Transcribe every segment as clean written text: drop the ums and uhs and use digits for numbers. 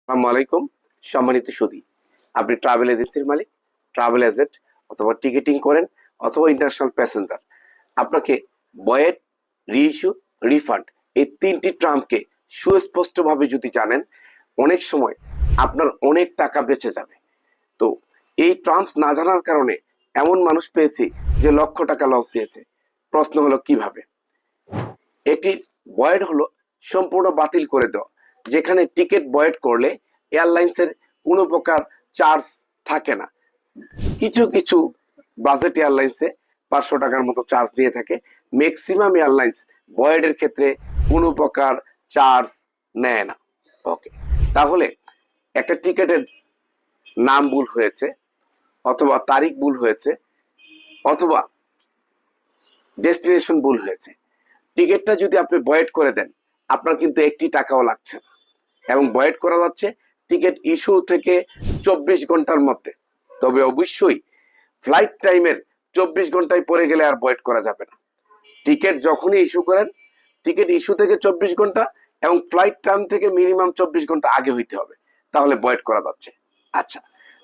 আসসালামু আলাইকুম। সম্মানিত সুধী, আপনি ট্রাভেল এজেন্সির মালিক, ট্রাভেল এজেন্ট অথবা টিকেটিং করেন অথবা ইন্টারন্যাশনাল প্যাসেঞ্জার। আপনাকে ভয়েড, রিইস্যু, রিফান্ড এই তিনটি টার্মকে সুস্পষ্টভাবে যদি জানেন, অনেক সময় আপনার অনেক টাকা বেঁচে যাবে। তো এই টার্মস না জানার কারণে এমন মানুষ পেয়েছি যে লক্ষ টাকা লস দিয়েছে। প্রশ্ন হলো কিভাবে? একটি ভয়েড হলো সম্পূর্ণ বাতিল করে দেওয়া, যেখানে টিকিট ভয়েড করলে এয়ারলাইন্সের কোনো প্রকার চার্জ থাকে না। কিছু কিছু বাজেট এয়ারলাইন্সে 500 টাকার মতো চার্জ দিয়ে থাকে। ম্যাক্সিমাম এয়ারলাইন্স ভয়েডের ক্ষেত্রে কোনো প্রকার চার্জ নেয় না। ওকে, তাহলে একটা টিকিটের নাম ভুল হয়েছে, অথবা তারিখ ভুল হয়েছে, অথবা ডেস্টিনেশন ভুল হয়েছে, টিকিটটা যদি আপনি ভয়েড করে দেন, আপনার কিন্তু একটি টাকাও লাগছে না, এবং ভয়েড করা যাচ্ছে টিকিট ইস্যু থেকে 24 ঘন্টার মধ্যে। তবে অবশ্যই ফ্লাইট টাইমের 24 ঘন্টায় পরে গেলে আর ভয়েড করা যাবে না। টিকিট যখনই ইস্যু করেন, টিকিট ইস্যু থেকে 24 ঘন্টা এবং ফ্লাইট টাইম থেকে মিনিমাম 24 ঘন্টা আগে হইতে হবে, তাহলে ভয়েড করা যাচ্ছে। আচ্ছা,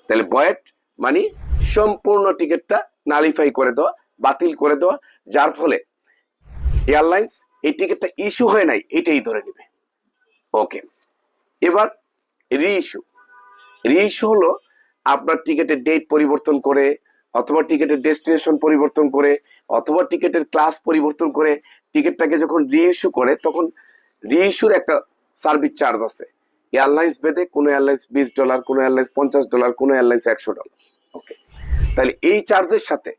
তাহলে ভয়েড মানে সম্পূর্ণ টিকিটটা নালিফাই করে দেওয়া, বাতিল করে দেওয়া, যার ফলে এয়ারলাইন্স এই টিকিটটা ইস্যু হয় নাই এটাই ধরে নিবে। ওকে, এবার রিইস্যু। রিইস্যু হলো আপনার টিকিটের ডেট পরিবর্তন করে, অথবা টিকিটের ডেস্টিনেশন পরিবর্তন করে, অথবা টিকিটের ক্লাস পরিবর্তন করে টিকিটটাকে যখন রিইস্যু করে, তখন রিইস্যুর একটা সার্ভিস চার্জ আছে। এয়ারলাইন্স ভেদে কোনো এয়ারলাইন্স $20, কোনো এয়ারলাইন্স $50, কোনো এয়ারলাইন্স $100। ওকে, তাহলে এই চার্জের সাথে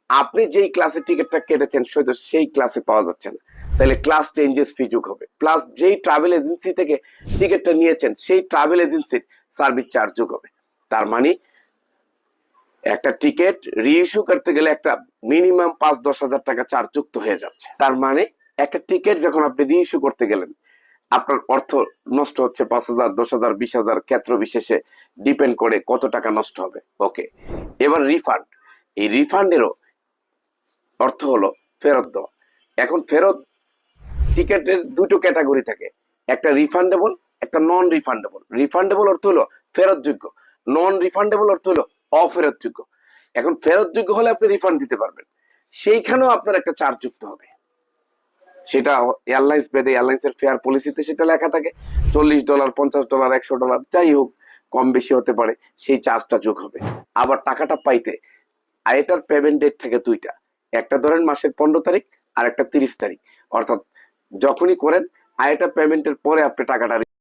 আপনি যেই ক্লাসের টিকিটটা কেটেছেন সেটা সেই ক্লাসে পাওয়া যাচ্ছে না, তাহলে ক্লাস চেঞ্জেস ফি যোগ হবে, প্লাস যেই ট্রাভেল এজেন্সি থেকে টিকিটটা নিয়েছেন সেই ট্রাভেল এজেন্সির সার্ভিস চার্জ যোগ হবে। তার মানে একটা টিকিট রিইস্যু করতে গেলে একটা মিনিমাম 5-10 হাজার টাকা চার্জ যুক্ত হয়ে যাচ্ছে। তার মানে একটা টিকিট যখন আপনি রিইস্যু করতে গেলেন, আপনার অর্থ নষ্ট হচ্ছে 5,000, 10,000, 20,000, ক্ষেত্র বিশেষে ডিপেন্ড করে কত টাকা নষ্ট হবে। ওকে, এবার রিফান্ড। এই রিফান্ডেরও অর্থ হলো ফেরত দেওয়া। এখন ফেরত টিকিটের দুটো ক্যাটাগরি থাকে, একটা রিফান্ডেবল, একটা নন রিফান্ডেবল। রিফান্ডেবল অর্থ হলো ফেরতযোগ্য, নন রিফান্ডেবল অর্থ হলো অফেরতযোগ্য। এখন ফেরতযোগ্য হলে আপনি রিফান্ড দিতে পারবেন, সেইখানেও আপনার একটা চার্জ যুক্ত হবে। সেটা এয়ারলাইন্স ভেদে এয়ারলাইন্সের ফেয়ার পলিসিতে সেটা লেখা থাকে, $40, $50, $100, যাই হোক, কম বেশি হতে পারে, সেই চার্জটা যোগ হবে। আবার টাকাটা পাইতে এটার পেমেন্ট ডেট থাকে দুইটা, একটা ধরেন মাসের 15 তারিখ, আর একটা 30 তারিখ। অর্থাৎ যখনই করেন আয়টা পেমেন্টের পরে আপনি টাকাটা